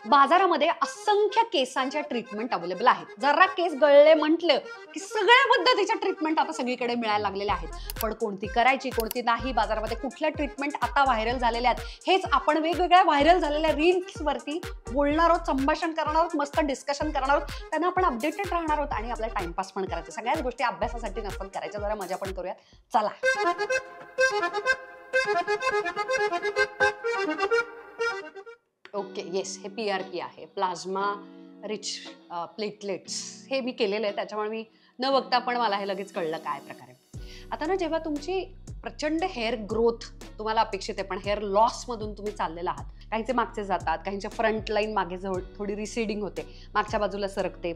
बाजारामध्ये असंख्य केसांच्या ट्रीटमेंट अवेलेबल आहेत. जरा केस गळले म्हटलं की सगळ्या पद्धतीच्या ट्रीटमेंट आता सगळीकडे मिळायला लागलेल्या आहेत. पण कोणती करायची कोणती नाही, बाजारामध्ये कुठल्या ट्रीटमेंट आता व्हायरल झालेल्या आहेत, हेच आपण वेगवेगळ्या व्हायरल झालेल्या रील्स वरती बोलणार आहोत, संभाषण करणार आहोत, मस्त डिस्कशन करणार आहोत. त्यांना आपण अपडेटेड राहणार आहोत आणि आपला टाइमपास पण करायचा. सगळ्याच गोष्टी अभ्यासासाठी नसतात करायच्या, जरा मजा पण करूया. चला. ओके, येस, हे PRP आहे, प्लाझ्मा रिच प्लेटलेट्स. हे मी केलेलं आहे, त्याच्यामुळे मी न बघता पण मला हे लगेच कळलं काय प्रकारे. आता ना, जेव्हा तुमची प्रचंड हेअर ग्रोथ तुम्हाला अपेक्षित आहे, पण हेअर लॉस मधून तुम्ही चाललेला आहात, काहींचे मागचे जातात, काहींचे फ्रंट लाईन मागे थोडी रिसिडिंग होते, मागच्या बाजूला सरकते,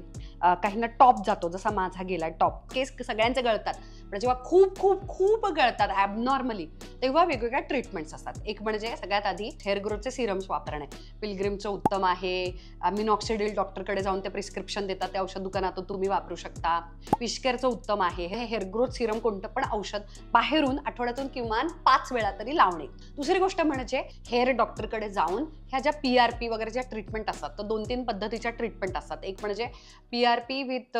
काहींना टॉप जातो, जसा माझा गेला टॉप. केस सगळ्यांचे गळतात, पण जेव्हा खूप खूप खूप गळतात ॲबनॉर्मली, तेव्हा वेगवेगळ्या ट्रीटमेंट्स असतात. एक म्हणजे सगळ्यात आधी हेअर ग्रोथचे सिरम्स वापरणे. पिलग्रिमचं उत्तम आहे, मिनॉक्सिडिल डॉक्टरकडे जाऊन ते प्रिस्क्रिप्शन देतात, ते औषध दुकानातून तुम्ही वापरू शकता. विशकेअरचं उत्तम आहे. हे हेअर ग्रोथ सिरम कोणतं पण औषध बाहेरून आठवड्यातून किमान 5 वेळा तरी लावणे. दुसरी गोष्ट म्हणजे हेअर डॉक्टरकडे जाऊन ह्या ज्या PRP वगैरे ज्या ट्रीटमेंट असतात, तर 2-3 पद्धतीच्या ट्रीटमेंट असतात. एक म्हणजे PRP विथ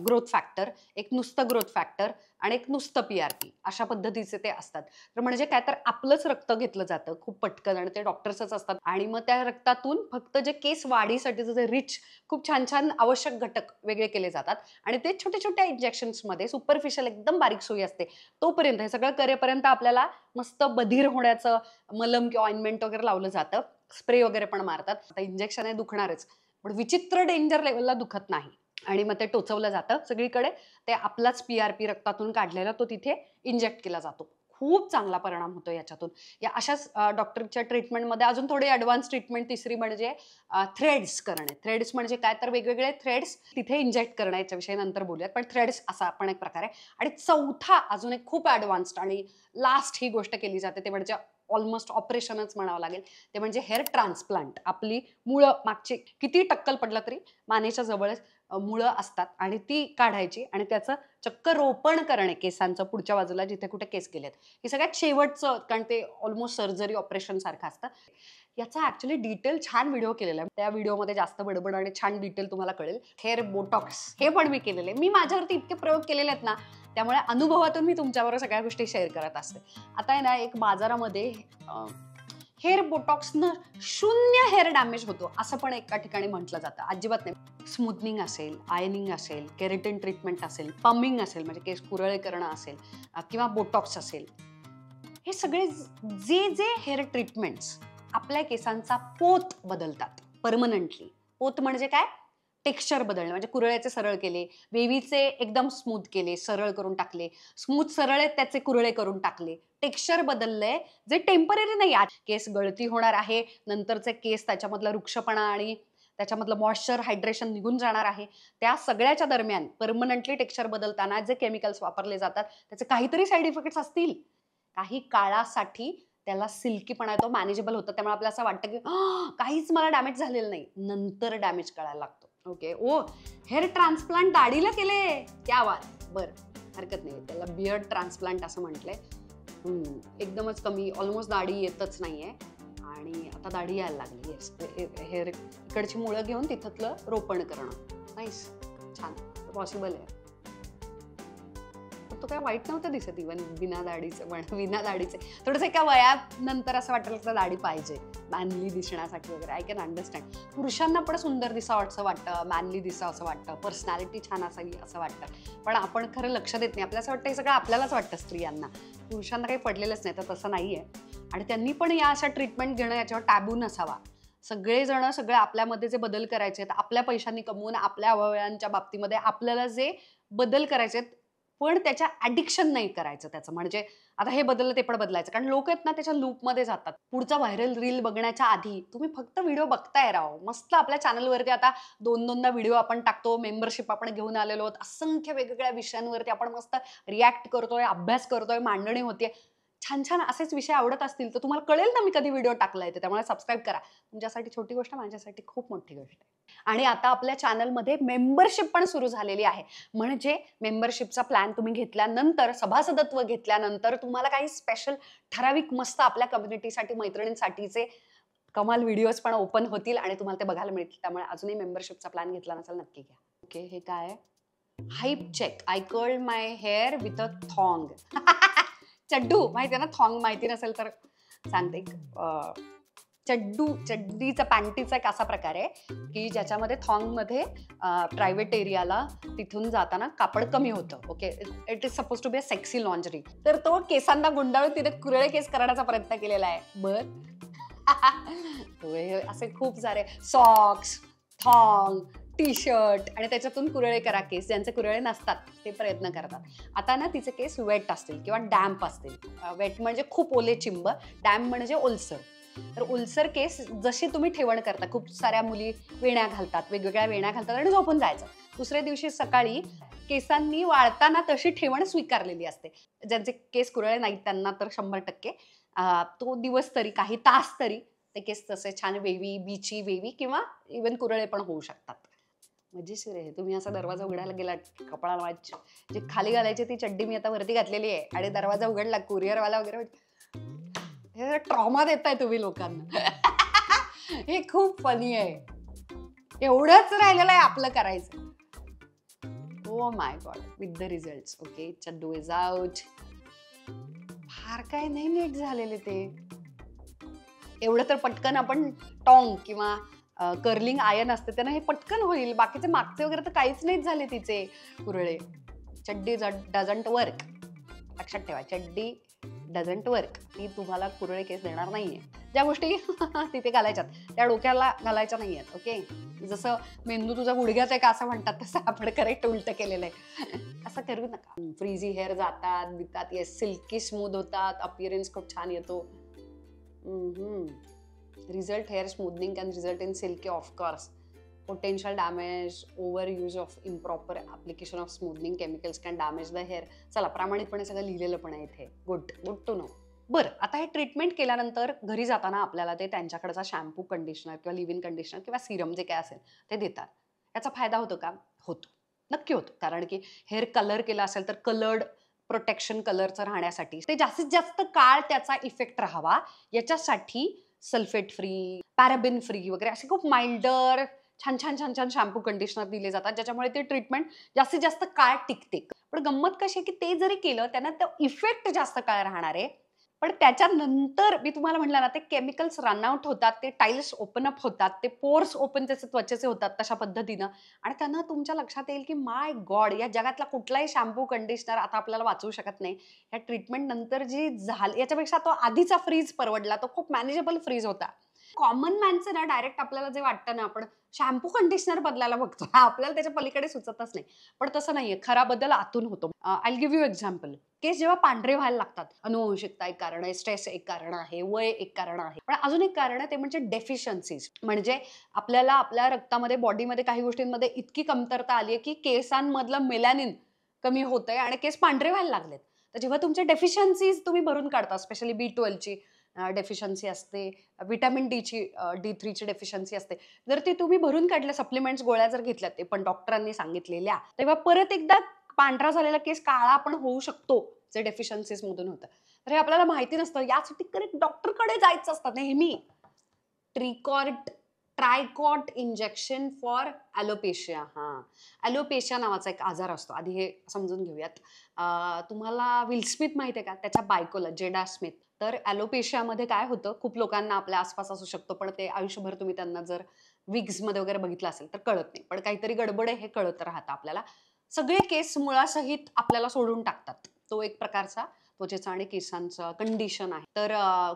ग्रोथ फॅक्टर, एक नुसतं ग्रोथ फॅक्टर आणि एक नुसतं PRP, अशा पद्धतीचे ते असतात. तर म्हणजे काय, तर आपलंच रक्त घेतलं जातं खूप पटकन आणि ते डॉक्टर्सच असतात, आणि मग त्या रक्तातून फक्त जे केस वाढीसाठीचं जे रिच खूप छान छान आवश्यक घटक वेगळे केले जातात, आणि ते छोट्या छोट्या इंजेक्शन्समध्ये सुपरफिशियल एकदम बारीक सोयी असते. तोपर्यंत हे सगळं करेपर्यंत आपल्याला मस्त बधीर होण्याचं मलम किंवा ऑइंटमेंट वगैरे लावलं जातं, स्प्रे वगैरे पण मारतात. आता इंजेक्शन आहे, दुखणारच, पण विचित्र डेंजर लेवलला दुखत नाही. आणि मग ते टोचवलं जातं सगळीकडे. ते आपलाच PRP रक्तातून काढलेला तो तिथे इंजेक्ट केला जातो. खूप चांगला परिणाम होतो याच्यातून. या अशाच डॉक्टरच्या ट्रीटमेंटमध्ये अजून थोडी ॲडव्हान्स ट्रीटमेंट तिसरी म्हणजे थ्रेड्स करणे. थ्रेड्स म्हणजे काय, तर वेगवेगळे थ्रेड्स तिथे इंजेक्ट करणे, याच्याविषयी नंतर बोलूयात, पण थ्रेड्स असा पण एक प्रकार आहे. आणि चौथा अजून एक खूप ॲडव्हान्स्ड आणि लास्ट ही गोष्ट केली जाते, ते म्हणजे ऑलमोस्ट ऑपरेशनच म्हणावं लागेल, ते म्हणजे हेअर ट्रान्सप्लांट. आपली मुळं मागची किती टक्कल पडलं तरी मानेच्या जवळच मुळं असतात, आणि ती काढायची आणि त्याचं चक्क रोपण करणे केसांचं पुढच्या बाजूला जिथे कुठे केस गेलेत. हे सगळ्यात शेवटचं, कारण ते ऑलमोस्ट सर्जरी ऑपरेशन सारखं असतं. याचा ऍक्च्युली डिटेल छान व्हिडिओ केलेला आहे, त्या व्हिडिओमध्ये जास्त बडबड आणि छान डिटेल तुम्हाला कळेल. हेअर बोटॉक्स हे पण मी केलेले, मी माझ्यावरती इतके प्रयोग केलेले आहेत ना, त्यामुळे अनुभवातून मी तुमच्याबरोबर सगळ्या गोष्टी शेअर करत असते. आता आहे ना, एक बाजारामध्ये हेअर बोटॉक्सनं 0 हेअर डॅमेज होतो असं पण एका ठिकाणी म्हटलं जातं. अजिबात नाही. स्मूथनिंग असेल, आयनिंग असेल, केरेटिन ट्रीटमेंट असेल, पमिंग असेल म्हणजे केस कुरळे करणं असेल, किंवा बोटॉक्स असेल, हे सगळे जे जे हेअर ट्रीटमेंट्स आपल्या केसांचा पोत बदलतात परमनंटली. पोत म्हणजे काय, टेक्स्चर बदलणे, म्हणजे कुरळ्याचे सरळ केले, वेवीचे एकदम स्मूथ केले, सरळ करून टाकले, स्मूथ सरळ आहेत त्याचे कुरळे करून टाकले, टेक्स्चर बदललंय, जे टेम्पररी नाही. आज केस गळती होणार आहे, नंतरचे केस त्याच्यामधला वृक्षपणा आणि त्याच्यामधलं मॉइश्चर हायड्रेशन निघून जाणार आहे, त्या सगळ्याच्या दरम्यान परमनंटली टेक्स्चर बदलताना जे केमिकल्स वापरले जातात त्याचे काहीतरी साईड इफेक्ट्स असतील. काही काळासाठी त्याला सिल्कीपणा येतो, मॅनेजेबल होतं, त्यामुळे आपल्याला असं वाटतं की काहीच मला डॅमेज झालेलं नाही, नंतर डॅमेज कळायला लागतो. ओके, ओ हेअर ट्रान्सप्लांट दाढीला केले, क्या बात. बरं, हरकत नाही, त्याला बियर्ड ट्रान्सप्लांट असं म्हटलंय. एकदमच कमी, ऑलमोस्ट दाढी येतच नाहीये, आणि आता दाढी यायला लागली. येस, हेअर इकडची मुळं घेऊन तिथलं रोपण करणं, नाईस, छान, पॉसिबल आहे. तो काय वाईट नव्हतं दिसत इव्हन बिना दाढीचं, पण बिना दाढीचे थोडंसं एका वयानंतर असं वाटलं की दाढी पाहिजे मॅनली दिसण्यासाठी वगैरे. I can understand. पुरुषांना पण सुंदर दिसावं असं वाटतं, मॅनली दिसावं असं वाटतं, पर्सनॅलिटी छान असावी असं वाटतं, पण आपण खरं लक्ष देत नाही. आपल्याला असं वाटतं हे सगळं आपल्यालाच वाटतं स्त्रियांना, पुरुषांना काही पडलेलंच नाही, तर तसं नाहीये. आणि त्यांनी पण या अशा ट्रीटमेंट घेणं याच्यावर टॅबू नसावा. सगळेजण सगळे आपल्यामध्ये जे बदल करायचे आहेत, आपल्या पैशांनी कमवून आपल्या अवयवांच्या बाबतीमध्ये आपल्याला जे बदल करायचे आहेत, पण त्याच्या ॲडिक्शन नाही करायचं त्याचं. म्हणजे आता हे बदललं ते पण बदलायचं, कारण लोक आहेत ना त्याच्या लूपमध्ये जातात. पुढचा व्हायरल रील बघण्याच्या आधी तुम्ही फक्त व्हिडिओ बघताय राव. मस्त आपल्या चॅनलवरती आता 2-2दा व्हिडिओ आपण टाकतो, मेंबरशिप आपण घेऊन आलेलो आहोत, असंख्य वेगवेगळ्या विषयांवरती आपण मस्त रिॲक्ट करतोय, अभ्यास करतोय, मांडणी होते. छान छान असेच विषय आवडत असतील तर तुम्हाला कळेल ना मी कधी व्हिडिओ टाकलाय ते, त्यामुळे सबस्क्राईब करा. तुमच्यासाठी छोटी गोष्ट, माझ्यासाठी खूप मोठी गोष्ट आहे. आणि आता आपल्या चॅनलमध्ये मेंबरशिप पण सुरू झालेली आहे. म्हणजे मेंबरशिपचा प्लॅन तुम्ही घेतल्यानंतर, सभासदत्व घेतल्यानंतर तुम्हाला काही स्पेशल ठराविक मस्त आपल्या कम्युनिटीसाठी, मैत्रिणींसाठीचे कमाल व्हिडिओज पण ओपन होतील आणि तुम्हाला ते बघायला मिळतील. त्यामुळे अजूनही मेंबरशिपचा प्लॅन घेतला नसेल नक्की घ्या. ओके, हे काय आहे? Hype check. I curl my hair with a tong. चड्डू माहिती आहे ना, थॉंग माहिती नसेल तर सांगते. चड्डीचा पॅन्टीचा एक असा प्रकार आहे की ज्याच्यामध्ये थॉंगमध्ये प्रायव्हेट एरियाला तिथून जाताना कापड कमी होतं. Okay, it is suppose to be a sexy lingerie. तर तो केसांना गुंडाळून तिथे कुरळे केस करण्याचा प्रयत्न केलेला आहे. असे खूप सारे सॉक्स, थॉंग, टी शर्ट आणि त्याच्यातून कुरळे करा केस, ज्यांचे कुरळे नसतात ते प्रयत्न करतात. आता ना तिचे केस वेट असतील किंवा डॅम्प असतील. वेट म्हणजे खूप ओले चिंब, डॅम्प म्हणजे ओलसर. तर ओलसर केस जशी तुम्ही ठेवण करता, खूप साऱ्या मुली वेण्या घालतात, वेगवेगळ्या वेण्या घालतात आणि झोपून जायचं. दुसऱ्या दिवशी सकाळी केसांनी वाळताना तशी ठेवण स्वीकारलेली असते. ज्यांचे केस कुरळे नाहीत त्यांना तर 100% तो दिवस तरी, काही तास तरी ते केस तसे छान वेवी, बीची वेवी किंवा इव्हन कुरळे पण होऊ शकतात. मजेशीर आहे. तुम्ही असा दरवाजा उघडायला गेलात, कपाळाला जे खाली घालायची ती चड्डी मी आता वरती घातलेली आहे आणि दरवाजा उघडला, कुरिअरवाला वगैरे हे ट्रॉमा देताय तुम्ही लोकांना. हे खूप फनी आहे. एवढंच राहिलेलं आहे आपलं करायचं. Oh my God, with the results. Okay, चड्डू इज आउट. फार काय नाही नीट झालेले ते. एवढं तर पटकन आपण टॉंग किंवा कर्लिंग आयन असते त्यानं हे पटकन होईल. बाकीचे मागचे वगैरे तर काहीच नाहीच झाले तिचे कुरळे. चड्डी डझंट वर्क. लक्षात ठेवा, चड्डी डझंट वर्क. ती तुम्हाला कुरळे केस देणार नाहीये. ज्या गोष्टी तिथे घालायच्यात त्या डोक्याला घालायच्या नाहीयेत. ओके, जसं मेंदू तुझा गुडघ्यात आहे का असं म्हणतात, तसं आपण करेक्ट उलट केलेलं आहे. असं करू नका. फ्रीझी हेअर जातात बितात, येस, सिल्की स्मूथ होतात, अपिअरन्स खूप छान येतो. Result hair smoothing can result in silky, of course. Potential damage, overuse of improper application of smoothing chemicals can damage the hair. चला, प्रामाणिकपणे सगळं लिहिलेलं पण आहे इथे. Good to know. बरं, आता हे ट्रीटमेंट केल्यानंतर घरी जाताना आपल्याला ते त्यांच्याकडचा शॅम्पू, कंडिशनर किंवा लिव्ह इन कंडिशनर किंवा सिरम जे काय असेल ते देतात. याचा फायदा होतो का? होतो, नक्की होतो. कारण की हेअर कलर केला असेल तर कलर्ड प्रोटेक्शन कलरचं राहण्यासाठी, ते जास्तीत जास्त काळ त्याचा इफेक्ट राहावा याच्यासाठी सल्फेट फ्री, पॅराबिन फ्री वगैरे असे खूप माइल्डर छान छान छान छान शॅम्पू कंडिशनर दिले जातात, ज्याच्यामुळे ते ट्रीटमेंट जास्तीत जास्त काळ टिकते. पण गंमत कशी आहे की ते जरी केलं त्यांना तो इफेक्ट जास्त काळ राहणार आहे. पण त्याच्यानंतर मी तुम्हाला म्हटलं ना, ते केमिकल्स रन आउट होतात, ते टाईल्स ओपन अप होतात, ते पोर्स ओपन त्याचे त्वचेचे होतात तशा पद्धतीनं. आणि त्यांना तुमच्या लक्षात येईल की माय गॉड, या जगातला कुठलाही शॅम्पू कंडिशनर आता आपल्याला वाचवू शकत नाही. या ट्रीटमेंट नंतर जी झाली याच्यापेक्षा तो आधीचा फ्रीज परवडला, तो खूप मॅनेजेबल फ्रीज होता. कॉमन मॅनचं ना डायरेक्ट आपल्याला जे वाटतं ना, आपण शॅम्पू कंडिशनर बदलायला बघतो, आपल्याला त्याच्या पलीकडे सुचतच नाही. पण तसं नाहीये, खरा बदल आतून होतो. I give you example. केस जेव्हा पांढरे व्हायला लागतात, अनुवंशिकता एक कारण आहे, स्ट्रेस एक कारण आहे, वय एक कारण आहे, पण अजून एक कारण आहे ते म्हणजे डेफिशियन्सीज. म्हणजे आपल्याला आपल्या रक्तामध्ये, बॉडीमध्ये काही गोष्टींमध्ये इतकी कमतरता आली आहे की केसांमधलं मेलॅनिन कमी होतंय आणि केस पांढरे व्हायला लागलेत. तर जेव्हा तुमचे डेफिशियन्सीज तुम्ही भरून काढता, स्पेशली B12ची डेफिशियन्सी असते, व्हिटॅमिन डीची D3ची डेफिशियन्सी असते, जर ती तुम्ही भरून काढल्या, सप्लिमेंट्स, गोळ्या जर घेतल्यात, ते पण डॉक्टरांनी सांगितलेल्या, तेव्हा परत एकदा पांढरा झालेला केस काळा पण होऊ शकतो, जे डेफिशियन्सीज मधून होतं. तर हे आपल्याला माहिती नसतं. यासाठी करेक्ट डॉक्टरकडे जायचं असतं नेहमी. Tricot injection for ॲलोपेशिया. ॲलोपेशिया नावाचा एक आजार असतो. आधी हे समजून घेऊयात. तुम्हाला विल स्मिथ माहिती आहे का? त्याच्या बायकोला, जेडा स्मिथ. तर ॲलोपेशियामध्ये काय होतं, खूप लोकांना आपल्या आसपास असू शकतो, पण ते आयुष्यभर तुम्ही त्यांना जर विग्समध्ये वगैरे बघितलं असेल तर कळत नाही. पण काहीतरी गडबड आहे हे कळत राहतं आपल्याला. सगळे केस मुळासहित आपल्याला सोडून टाकतात. तो एक प्रकारचा त्वचेचा आणि केसांचा कंडिशन आहे. तर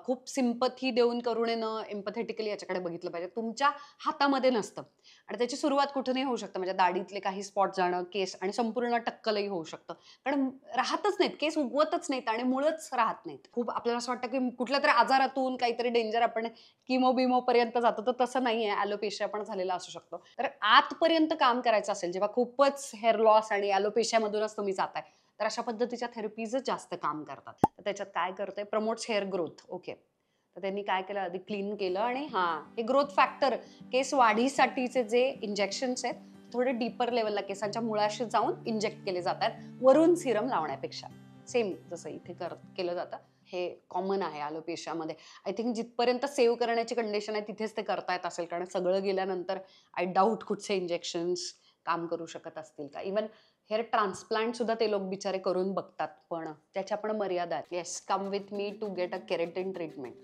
खूप सिम्पथी देऊन, करुणेनं, एम्पथेटिकली याच्याकडे बघितलं पाहिजे. तुमच्या हातामध्ये नसतं आणि त्याची सुरुवात कुठूनही होऊ शकतं. म्हणजे दाढीतले काही स्पॉट जाणं, केस आणि संपूर्ण टक्कलही होऊ शकतं. कारण राहतच नाहीत, केस उगवतच नाहीत आणि मुळच राहत नाहीत. खूप आपल्याला असं वाटतं की कुठल्या तरी आजारातून काहीतरी डेंजर, आपण किमो पर्यंत जातो, तर तसं नाहीये. ॲलोपेशिया पण झालेला असू शकतो. तर आतपर्यंत काम करायचं असेल, जेव्हा खूपच हेअर लॉस आणि ॲलोपेशियामधूनच तुम्ही जाताय, तर अशा पद्धतीच्या थेरपीजच जास्त काम करतात. तर त्याच्यात काय करतंय, प्रमोट्स हेअर ग्रोथ. ओके, तर त्यांनी काय केलं, आधी क्लीन केलं आणि हे ग्रोथ फॅक्टर, केस वाढीसाठीचे जे इंजेक्शन्स आहेत, थोडे डीपर लेवलला केसांच्या मुळाशी जाऊन इंजेक्ट केले जातात, वरून सिरम लावण्यापेक्षा. सेम जसं इथे केलं जातं. हे कॉमन आहे ॲलोपेशियामध्ये. आय थिंक जिथपर्यंत सेव्ह करण्याची कंडिशन आहे तिथेच ते करता येत असेल, कारण सगळं गेल्यानंतर आय डाऊट कुठचे इंजेक्शन्स काम करू शकत असतील का. इवन हेअर ट्रान्सप्लांट सुद्धा ते लोक बिचारे करून बघतात, पण त्याच्या पण मर्यादा आहेत. Yes, come with me to get a keratin treatment.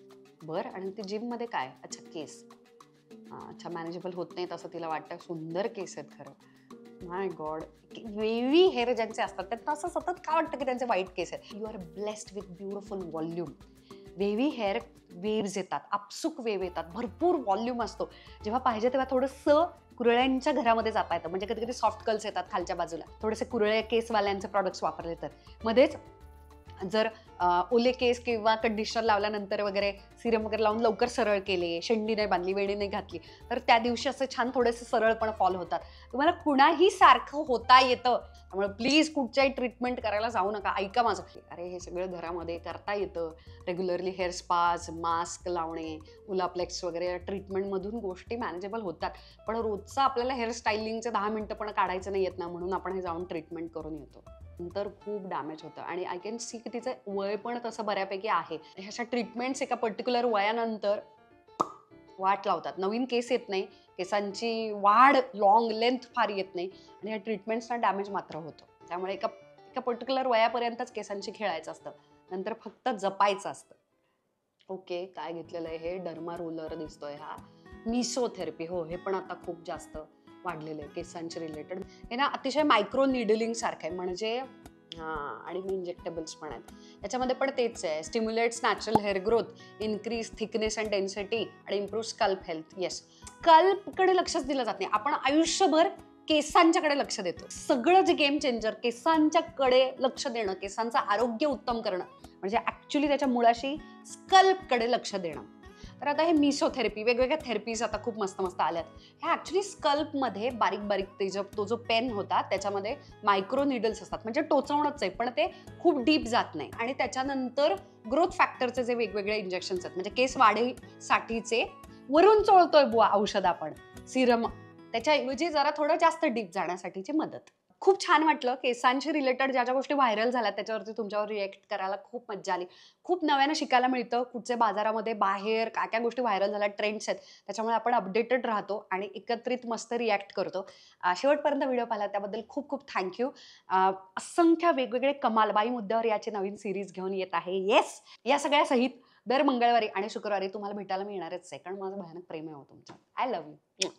बरं, आणि ते जिममध्ये काय? अच्छा, केस. अच्छा, मॅनेजेबल होत नाही असं तिला वाटतं. सुंदर केस आहेत खरं. माय गॉड, वेवी हेअर ज्यांचे असतात त्यांना असं सतत का वाटतं की त्यांचे वाईट केस आहेत. You are blessed with beautiful volume. Wavy hair waves येतात, आपसुक वेव येतात, भरपूर व्हॉल्यूम असतो. जेव्हा पाहिजे तेव्हा थोडंसं कुरळ्यांच्या घरामध्ये जाता येतं. म्हणजे कधी कधी सॉफ्ट कर्ल्स येतात खालच्या बाजूला, थोडेसे कुरळे केसवाल्यांचे प्रॉडक्ट्स वापरले तर. मध्येच जर ओले केस किंवा कंडिशनर लावल्यानंतर वगैरे सिरम वगैरे लावून लवकर सरळ केले, शेंडी नाही बांधली, वेणी नाही घातली, तर त्या दिवशी असे छान थोडेसे सरळ पण फॉल होतात. तुम्हाला कुणाही सारखं होता येतं. त्यामुळे प्लीज कुठच्याही ट्रीटमेंट करायला जाऊ नका. ऐका माझं. अरे, हे सगळं घरामध्ये करता येतं. रेग्युलरली हेअर स्पाज, मास्क लावणे, उलाप्लेक्स वगैरे ट्रीटमेंटमधून गोष्टी मॅनेजेबल होतात. पण रोजचं आपल्याला हेअर स्टायलिंगचे 10 मिनिटं पण काढायचं नाही येत ना, म्हणून आपण हे जाऊन ट्रीटमेंट करून येतो. नंतर खूप डॅमेज होतं. आणि आय कॅन सी की तिचं वय पण तसं बऱ्यापैकी आहे. ह्याच्या ट्रीटमेंट्स एका पर्टिक्युलर वयानंतर वाट लावतात. नवीन केस येत नाही, केसांची वाढ लॉंग लेंथ फार येत नाही, आणि ह्या ट्रीटमेंट्सना डॅमेज मात्र होतं. त्यामुळे एका एका पर्टिक्युलर वयापर्यंतच केसांची खेळायचं असतं, नंतर फक्त जपायचं असतं. ओके, काय घेतलेलं आहे हे? डर्मा रोलर दिसतोय हा. मिसोथेरपी, हो, हे पण आता खूप जास्त वाढलेलं आहे केसांचे रिलेटेड. हे ना अतिशय मायक्रो निडलिंग सारखं आहे, म्हणजे आणि इंजेक्टेबल्स पण आहेत. याच्यामध्ये पण तेच आहे, stimulates natural hair growth, increase thickness and density, आणि इम्प्रूव्ह स्कल्प हेल्थ. येस, स्कल्पकडे लक्षच दिलं जात नाही. आपण आयुष्यभर केसांच्याकडे लक्ष देतो. सगळं जे गेम चेंजर, केसांच्याकडे लक्ष देणं, केसांचं आरोग्य उत्तम करणं, म्हणजे ऍक्च्युली त्याच्या मुळाशी स्कल्पकडे लक्ष देणं. तर आता हे मिसोथेरपी, वेगवेगळ्या थेरपीज आता खूप मस्त मस्त आल्यात. ह्या ॲक्च्युली स्कल्पमध्ये बारीक बारीक तो जो पेन होता त्याच्यामध्ये मायक्रो निडल्स असतात, म्हणजे टोचवणंच आहे, पण ते खूप डीप जात नाही. आणि त्याच्यानंतर ग्रोथ फॅक्टरचे जे वेगवेगळे इंजेक्शन्स आहेत, म्हणजे केस वाढीसाठीचे वरून चोळतोय बुवा औषध आपण, सिरम, त्याच्याऐवजी जरा थोडं जास्त डीप जाण्यासाठीची मदत. खूप छान वाटलं. केसांशी रिलेटेड ज्या ज्या गोष्टी व्हायरल झाल्या त्याच्यावरती तुमच्यावर रिएक्ट करायला खूप मज्जा आली. खूप नव्यानं शिकायला मिळतं, कुठचे बाजारामध्ये बाहेर काय काय गोष्टी व्हायरल झाल्या, ट्रेंड्स आहेत, त्याच्यामुळे आपण अपडेटेड राहतो आणि एकत्रित मस्त रिॲक्ट करतो. शेवटपर्यंत व्हिडिओ पाहिला त्याबद्दल खूप खूप थँक्यू. असंख्य वेगवेगळे कमालबाई मुद्द्यावर याची नवीन सिरीज घेऊन येत आहे. येस, या सगळ्या सहित दर मंगळवारी आणि शुक्रवारी तुम्हाला भेटायला मिळणारच आहे, कारण माझं भयानक प्रेम आहे हो तुमचं. I love you.